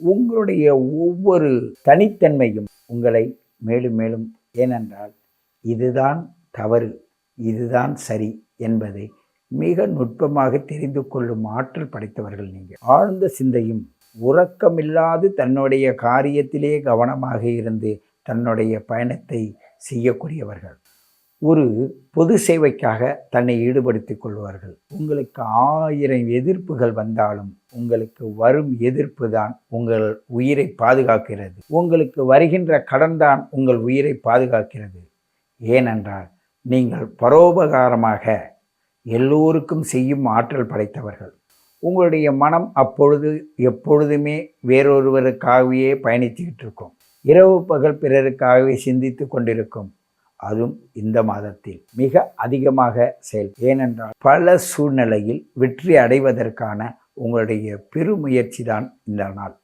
உங்களுடைய ஒவ்வொரு தனித்தன்மையும் உங்களை மேலும் மேலும், ஏனென்றால் இதுதான் தவறு, இதுதான் சரி என்பதை மிக நுட்பமாக தெரிந்து கொள்ளும் ஆற்றல் படைத்தவர்கள் நீங்கள். ஆழ்ந்த சிந்தையும் உறக்கமில்லாது தன்னுடைய காரியத்திலே கவனமாக இருந்து தன்னுடைய பயணத்தை செய்யக்கூடியவர்கள். ஒரு பொது சேவைக்காக தன்னை ஈடுபடுத்திக் கொள்வார்கள். உங்களுக்கு 1000 எதிர்ப்புகள் வந்தாலும் உங்களுக்கு வரும் எதிர்ப்பு தான் உங்கள் உயிரை பாதுகாக்கிறது. உங்களுக்கு வருகின்ற கடன் தான் உங்கள் உயிரை பாதுகாக்கிறது. ஏனென்றால் நீங்கள் பரோபகாரமாக எல்லோருக்கும் செய்யும் ஆற்றல் படைத்தவர்கள். உங்களுடைய மனம் அப்பொழுது எப்பொழுதுமே வேறொருவருக்காகவே பயணித்துக்கிட்டு இருக்கும். இரவு பகல் பிறருக்காகவே சிந்தித்து கொண்டிருக்கும். அதுவும் இந்த மாதத்தில் மிக அதிகமாக ஏனென்றால் பல சூழ்நிலையில் வெற்றி அடைவதற்கான உங்களுடைய பெருமுயற்சி தான் இந்த நாள்.